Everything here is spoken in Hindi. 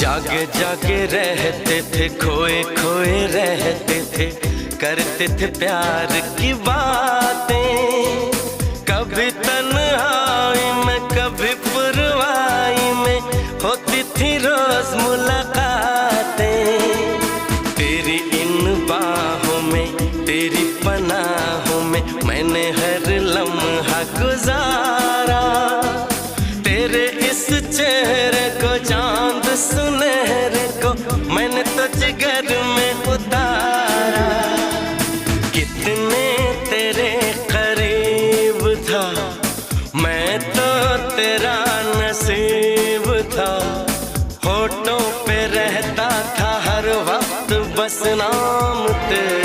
जागे जागे रहते थे, खोए खोए रहते थे, करते थे प्यार की बातें। कभी तन्हाई में कभी पुरवाई में होती थी रोज मुलाकातें। तेरी इन बाहों में तेरी पनाहों में मैंने हर लम्हा गुजारा। तेरे इस चेहरे को चांद सुनहरे को मैंने तो जिगर में उतारा। कितने तेरे करीब था मैं तो तेरा नसीब था। होठों पे रहता था हर वक्त बस नाम तेरा।